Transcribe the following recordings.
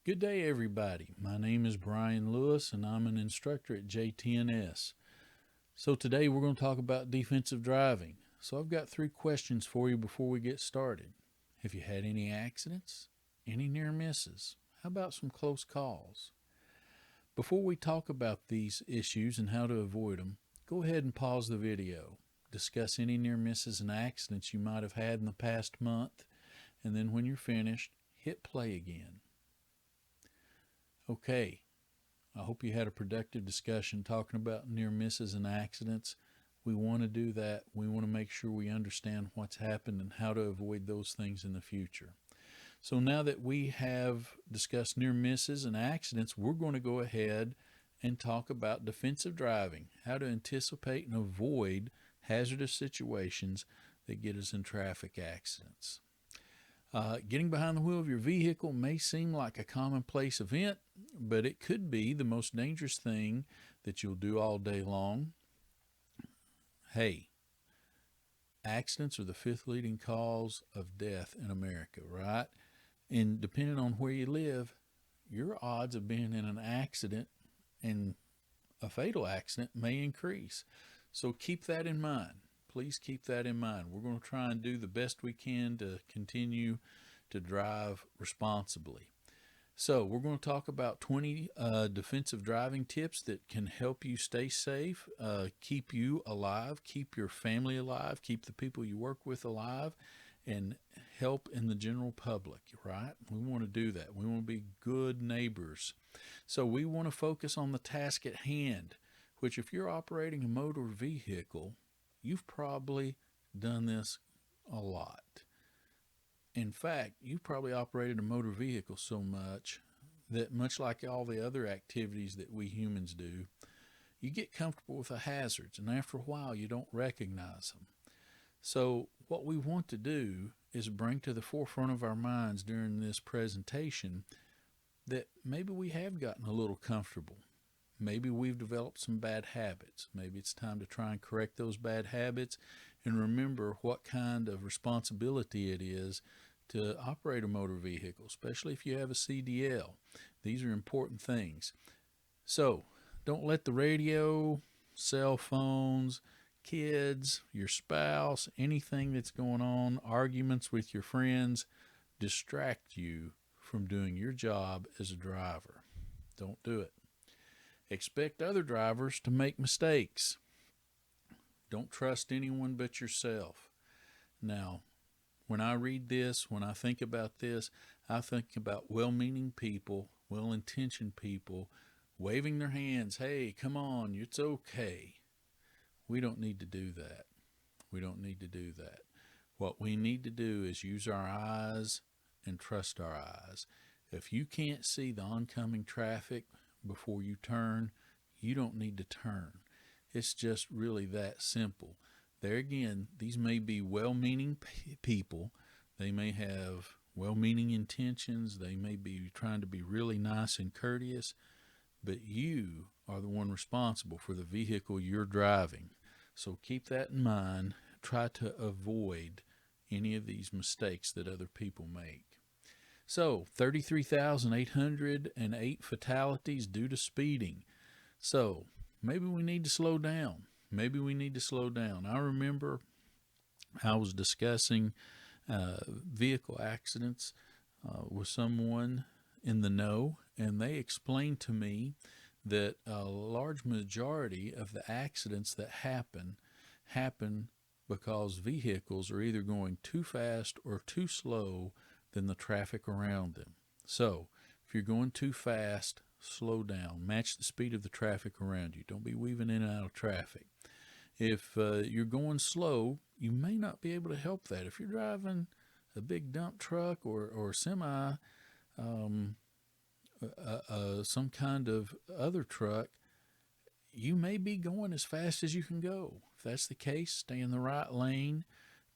Good day, everybody. My name is Brian Lewis, and I'm an instructor at JTNS. So, today we're going to talk about defensive driving. So, I've got three questions for you before we get started. Have you had any accidents? Any near misses? How about some close calls? Before we talk about these issues and how to avoid them, go ahead and pause the video. Discuss any near misses and accidents you might have had in the past month, and then when you're finished, hit play again. Okay, I hope you had a productive discussion talking about near misses and accidents. We want to do that. We want to make sure we understand what's happened and how to avoid those things in the future. So now that we have discussed near misses and accidents, we're going to go ahead and talk about defensive driving, how to anticipate and avoid hazardous situations that get us in traffic accidents. Getting behind the wheel of your vehicle may seem like a commonplace event, but it could be the most dangerous thing that you'll do all day long. Hey, accidents are the fifth leading cause of death in America, right? And depending on where you live, your odds of being in an accident and a fatal accident may increase. So keep that in mind. Please keep that in mind. We're going to try and do the best we can to continue to drive responsibly. So we're going to talk about 20 defensive driving tips that can help you stay safe, keep you alive, keep your family alive, keep the people you work with alive, and help in the general public, right? We want to do that. We want to be good neighbors. So we want to focus on the task at hand, which if you're operating a motor vehicle, you've probably done this a lot. In fact, you've probably operated a motor vehicle so much that, much like all the other activities that we humans do, you get comfortable with the hazards, and after a while you don't recognize them. So what we want to do is bring to the forefront of our minds during this presentation that maybe we have gotten a little comfortable. Maybe we've developed some bad habits. Maybe it's time to try and correct those bad habits and remember what kind of responsibility it is to operate a motor vehicle, especially if you have a CDL. These are important things. So don't let the radio, cell phones, kids, your spouse, anything that's going on, arguments with your friends, distract you from doing your job as a driver. Don't do it. Expect other drivers to make mistakes. Don't trust anyone but yourself. Now, when I read this, when I think about this, I think about well-meaning people, well-intentioned people, waving their hands, hey, come on, it's okay. We don't need to do that. We don't need to do that. What we need to do is use our eyes and trust our eyes. If you can't see the oncoming traffic before you turn, you don't need to turn. It's just really that simple. There again, these may be well-meaning people. They may have well-meaning intentions. They may be trying to be really nice and courteous, but you are the one responsible for the vehicle you're driving. So keep that in mind. Try to avoid any of these mistakes that other people make. So 33,808 fatalities due to speeding. So maybe we need to slow down. Maybe we need to slow down. I remember I was discussing vehicle accidents with someone in the know, and they explained to me that a large majority of the accidents that happen because vehicles are either going too fast or too slow than the traffic around them. So if you're going too fast, slow down. Match the speed of the traffic around you. Don't be weaving in and out of traffic. If you're going slow, you may not be able to help that. If you're driving a big dump truck or semi, some kind of other truck, you may be going as fast as you can go. If that's the case, stay in the right lane.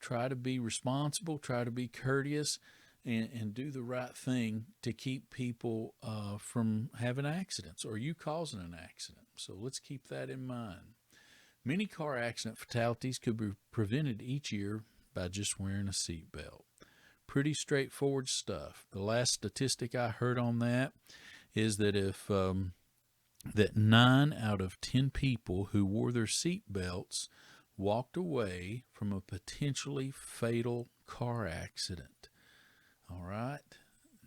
Try to be responsible. Try to be courteous. And do the right thing to keep people from having accidents or you causing an accident. So let's keep that in mind. Many car accident fatalities could be prevented each year by just wearing a seatbelt. Pretty straightforward stuff. The last statistic I heard on that is that if that 9 out of 10 people who wore their seat belts walked away from a potentially fatal car accident. All right,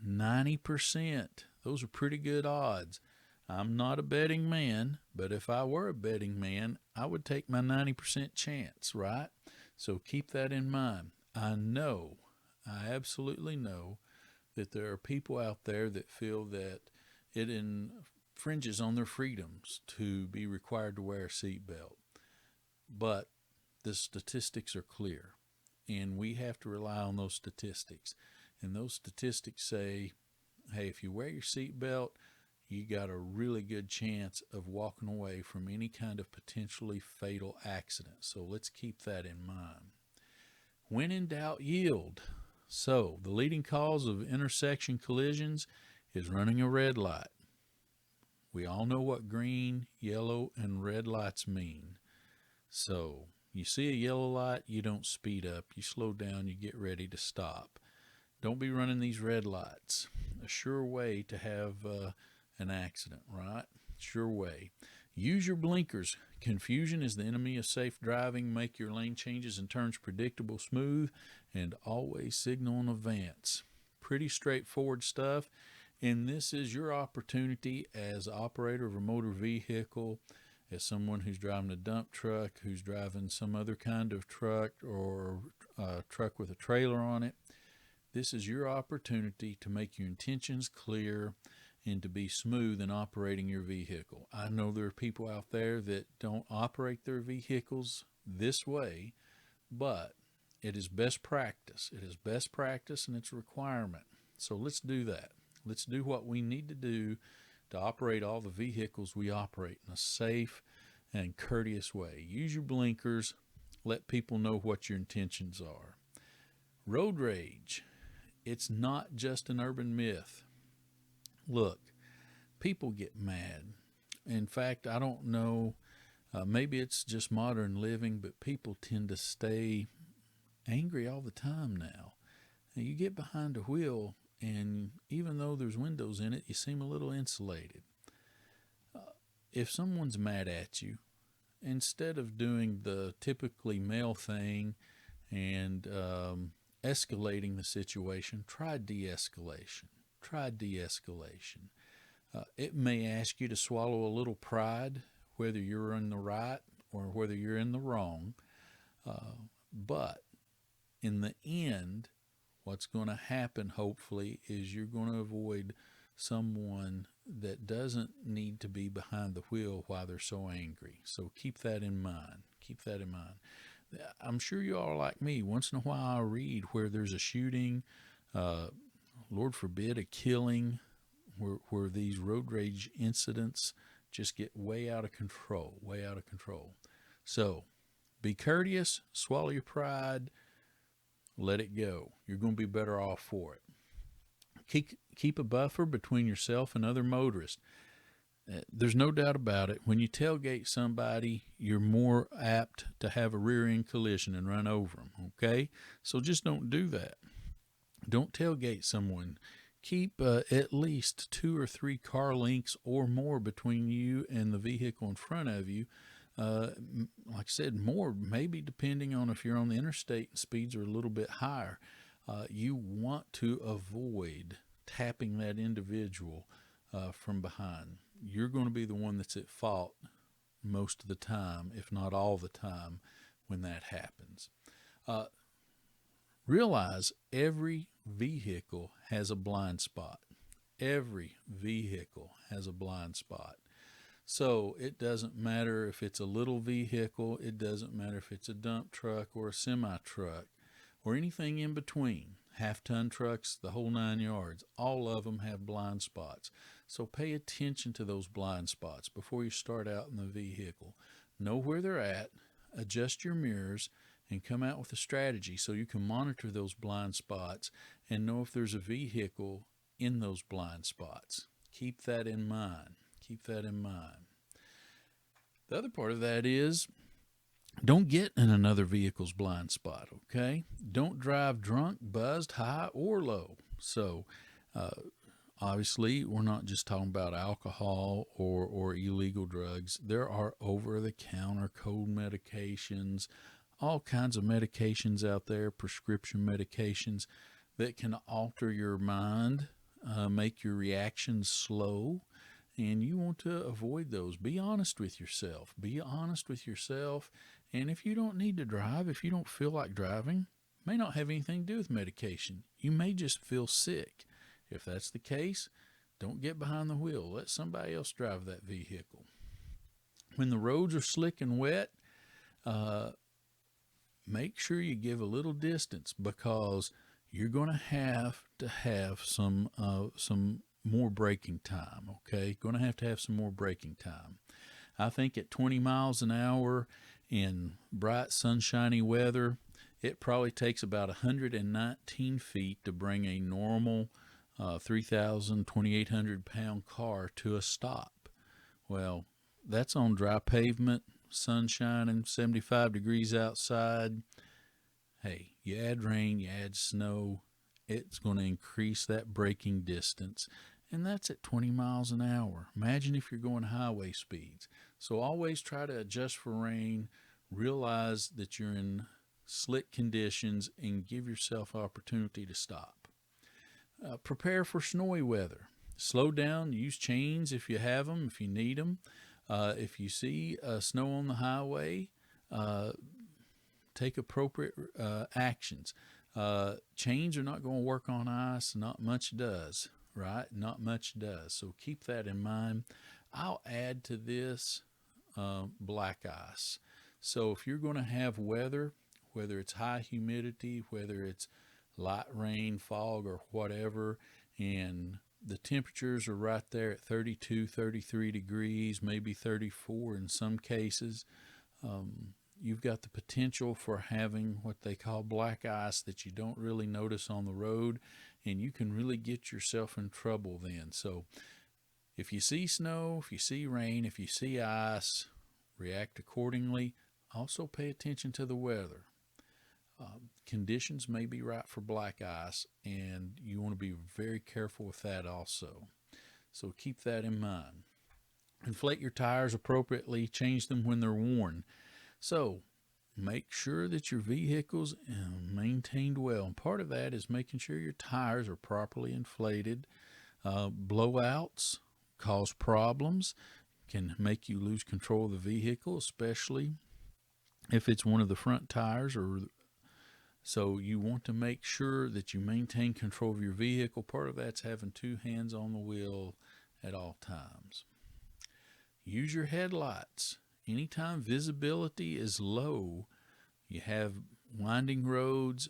90%. Those are pretty good odds. I'm not a betting man, but if I were a betting man, I would take my 90% chance, right? So keep that in mind. I absolutely know that there are people out there that feel that it infringes on their freedoms to be required to wear a seatbelt. But the statistics are clear, and we have to rely on those statistics. And those statistics say, hey, if you wear your seatbelt, you got a really good chance of walking away from any kind of potentially fatal accident. So let's keep that in mind. When in doubt, yield. So the leading cause of intersection collisions is running a red light. We all know what green, yellow, and red lights mean. So you see a yellow light, you don't speed up. You slow down, you get ready to stop. Don't be running these red lights. A sure way to have an accident, right? Sure way. Use your blinkers. Confusion is the enemy of safe driving. Make your lane changes and turns predictable, smooth, and always signal in advance. Pretty straightforward stuff. And this is your opportunity as operator of a motor vehicle, as someone who's driving a dump truck, who's driving some other kind of truck or a truck with a trailer on it. This is your opportunity to make your intentions clear and to be smooth in operating your vehicle. I know there are people out there that don't operate their vehicles this way, but it is best practice. It is best practice and it's a requirement. So let's do that. Let's do what we need to do to operate all the vehicles we operate in a safe and courteous way. Use your blinkers. Let people know what your intentions are. Road rage. It's not just an urban myth. Look, people get mad. In fact, I don't know, maybe it's just modern living, but people tend to stay angry all the time now. And you get behind a wheel, and even though there's windows in it, you seem a little insulated. If someone's mad at you, instead of doing the typically male thing and escalating the situation, try de-escalation. Try de-escalation. It may ask you to swallow a little pride, whether you're in the right or whether you're in the wrong. But in the end, what's going to happen, hopefully, is you're going to avoid someone that doesn't need to be behind the wheel while they're so angry. So keep that in mind. Keep that in mind. I'm sure you all are like me. Once in a while I read where there's a shooting, Lord forbid, a killing, where these road rage incidents just get way out of control, way out of control. So be courteous, swallow your pride, let it go. You're going to be better off for it. Keep a buffer between yourself and other motorists. There's no doubt about it. When you tailgate somebody, you're more apt to have a rear end collision and run over them, okay? So just don't do that. Don't tailgate someone. Keep at least 2 or 3 car lengths or more between you and the vehicle in front of you. Like I said, more, maybe depending on if you're on the interstate and speeds are a little bit higher. You want to avoid tapping that individual from behind. You're going to be the one that's at fault most of the time, if not all the time, when that happens. Realize every vehicle has a blind spot. Every vehicle has a blind spot. So it doesn't matter if it's a little vehicle, it doesn't matter if it's a dump truck or a semi-truck or anything in between. Half-ton trucks, the whole 9 yards, all of them have blind spots. So pay attention to those blind spots before you start out in the vehicle. Know where they're at, adjust your mirrors, and come out with a strategy so you can monitor those blind spots and know if there's a vehicle in those blind spots. Keep that in mind. Keep that in mind. The other part of that is Don't get in another vehicle's blind spot, okay? Don't drive drunk, buzzed, high, or low. So, uh, obviously, we're not just talking about alcohol or illegal drugs. There are over the counter cold medications, all kinds of medications out there, prescription medications that can alter your mind, make your reactions slow, and you want to avoid those. Be honest with yourself. Be honest with yourself. And if you don't need to drive, if you don't feel like driving, it may not have anything to do with medication. You may just feel sick. If that's the case, don't get behind the wheel. Let somebody else drive that vehicle. When the roads are slick and wet, uh, make sure you give a little distance, because you're going to have some more braking time. Okay, going to have some more braking time. I think at 20 miles an hour in bright sunshiny weather, it probably takes about 119 feet to bring a normal 3,000, 2,800 pound car to a stop. Well, that's on dry pavement, sun shining, 75 degrees outside. Hey, you add rain, you add snow, it's going to increase that braking distance. And that's at 20 miles an hour. Imagine if you're going highway speeds. So always try to adjust for rain, realize that you're in slick conditions, and give yourself opportunity to stop. Prepare for snowy weather. Slow down, use chains if you have them, if you need them. If you see snow on the highway, uh, take appropriate actions. Chains are not going to work on ice, not much does, right? Not much does. So keep that in mind. I'll add to this black ice. So if you're going to have weather, whether it's high humidity, whether it's light rain, fog, or whatever, and the temperatures are right there at 32, 33 degrees, maybe 34 in some cases, you've got the potential for having what they call black ice that you don't really notice on the road, and you can really get yourself in trouble then. So if you see snow, if you see rain, if you see ice, react accordingly. Also pay attention to the weather. Conditions may be right for black ice, and you want to be very careful with that also. So keep that in mind. Inflate your tires appropriately, change them when they're worn. So make sure that your vehicle's maintained well. And part of that is making sure your tires are properly inflated. Blowouts cause problems, can make you lose control of the vehicle, especially if it's one of the front tires. So you want to make sure that you maintain control of your vehicle. Part of that's having two hands on the wheel at all times. Use your headlights. Anytime visibility is low, you have winding roads,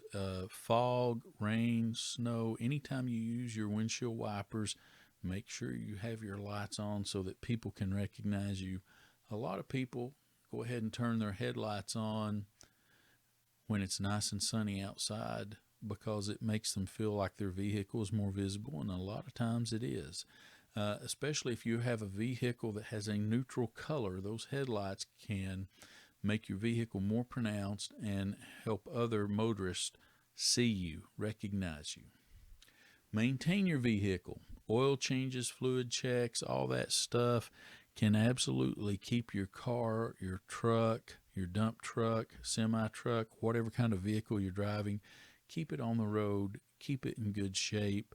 fog, rain, snow, anytime you use your windshield wipers, make sure you have your lights on so that people can recognize you. A lot of people go ahead and turn their headlights on when it's nice and sunny outside because it makes them feel like their vehicle is more visible, and a lot of times it is. Especially if you have a vehicle that has a neutral color, those headlights can make your vehicle more pronounced and help other motorists see you, recognize you. Maintain your vehicle. Oil changes, fluid checks, all that stuff can absolutely keep your car, your truck, your dump truck, semi-truck, whatever kind of vehicle you're driving, keep it on the road, keep it in good shape,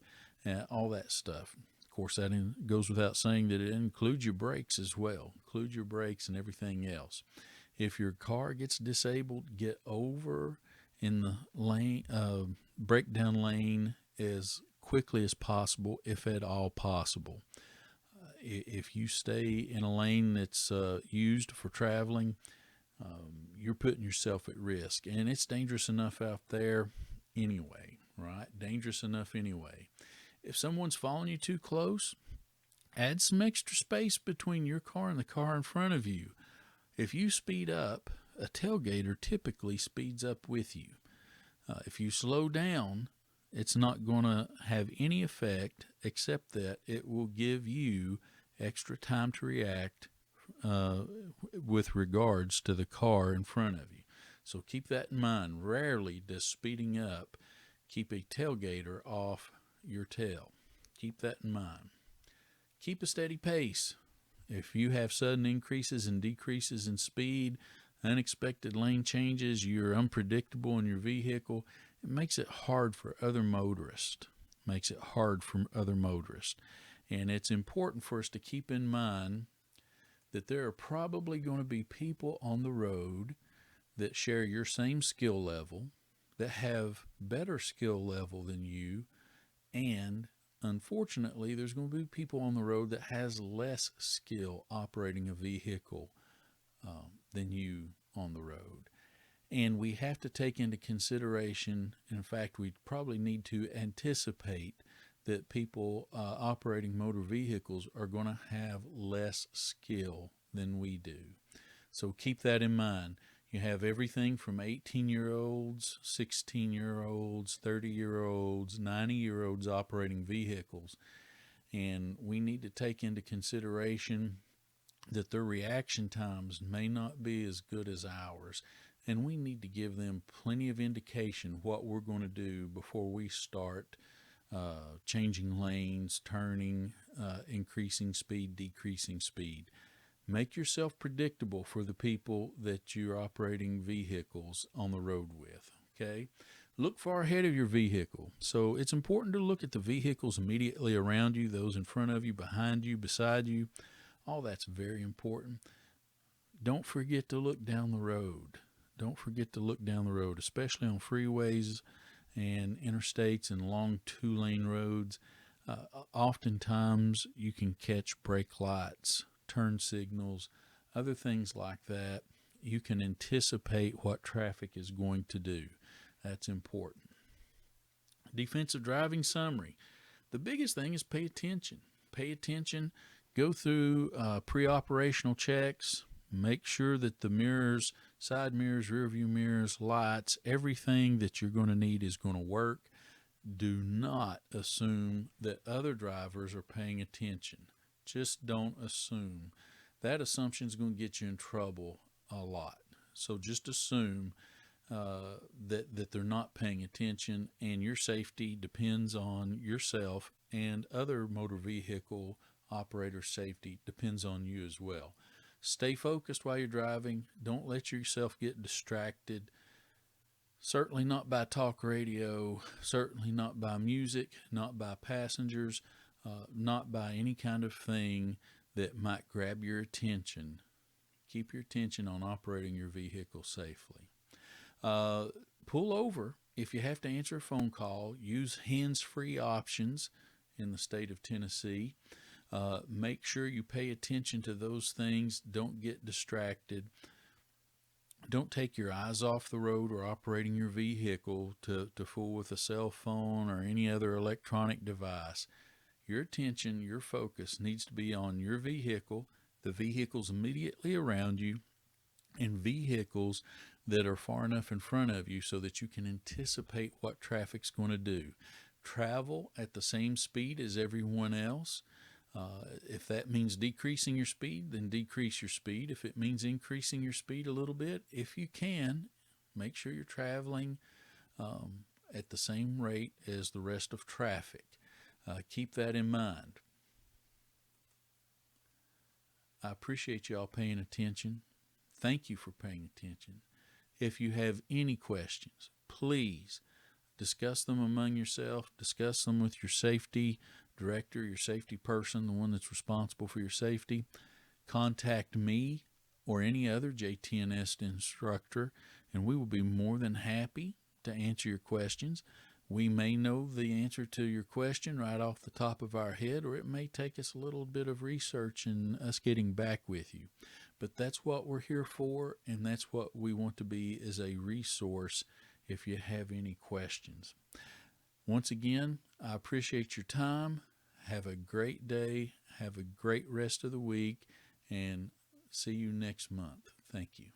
all that stuff. Of course, that goes without saying that it includes your brakes as well. Include your brakes and everything else. If your car gets disabled, get over in the lane, breakdown lane as quickly as possible, if at all possible. If you stay in a lane that's used for traveling, you're putting yourself at risk. And it's dangerous enough out there anyway, right? Dangerous enough anyway. If someone's following you too close, add some extra space between your car and the car in front of you. If you speed up, a tailgater typically speeds up with you. If you slow down, it's not going to have any effect except that it will give you extra time to react with regards to the car in front of you. So keep that in mind. Rarely does speeding up keep a tailgater off your tail. Keep that in mind. Keep a steady pace. If you have sudden increases and decreases in speed, unexpected lane changes, you're unpredictable in your vehicle, it makes it hard for other motorists. And it's important for us to keep in mind that there are probably going to be people on the road that share your same skill level, that have better skill level than you, and unfortunately, there's going to be people on the road that has less skill operating a vehicle than you on the road. And we have to take into consideration, in fact, we probably need to anticipate that people operating motor vehicles are going to have less skill than we do. So keep that in mind. You have everything from 18-year-olds, 16-year-olds, 30-year-olds, 90-year-olds operating vehicles. And we need to take into consideration that their reaction times may not be as good as ours. And we need to give them plenty of indication what we're going to do before we start changing lanes, turning, increasing speed, decreasing speed. Make yourself predictable for the people that you're operating vehicles on the road with, okay? Look far ahead of your vehicle. So it's important to look at the vehicles immediately around you, those in front of you, behind you, beside you. All that's very important. Don't forget to look down the road. Especially on freeways and interstates and long two-lane roads. Oftentimes you can catch brake lights, turn signals, other things like that. You can anticipate what traffic is going to do. That's important. Defensive driving summary. The biggest thing is pay attention. Go through pre-operational checks. Make sure that the mirrors, side mirrors, rear view mirrors, lights, everything that you're going to need is going to work. Do not assume that other drivers are paying attention. Just don't assume. That assumption is going to get you in trouble a lot. So just assume that they're not paying attention, and your safety depends on yourself, and other motor vehicle operator safety depends on you as well. Stay focused while you're driving. Don't let yourself get distracted. Certainly not by talk radio, certainly not by music, not by passengers, not by any kind of thing that might grab your attention. Keep your attention on operating your vehicle safely. Pull over if you have to answer a phone call. Use hands-free options in the state of Tennessee. Make sure you pay attention to those things. Don't get distracted. Don't take your eyes off the road or operating your vehicle to fool with a cell phone or any other electronic device. Your attention, your focus needs to be on your vehicle, the vehicles immediately around you, and vehicles that are far enough in front of you so that you can anticipate what traffic's going to do. Travel at the same speed as everyone else. If that means decreasing your speed, then decrease your speed. If it means increasing your speed a little bit, if you can, make sure you're traveling at the same rate as the rest of traffic. Keep that in mind. I appreciate y'all paying attention. Thank you for paying attention. If you have any questions, please discuss them among yourself. Discuss them with your safety director, your safety person, the one that's responsible for your safety. Contact me or any other JTNS instructor, and we will be more than happy to answer your questions. We may know the answer to your question right off the top of our head, or it may take us a little bit of research and us getting back with you. But that's what we're here for, and that's what we want to be, as a resource if you have any questions. Once again, I appreciate your time. Have a great day. Have a great rest of the week, and see you next month. Thank you.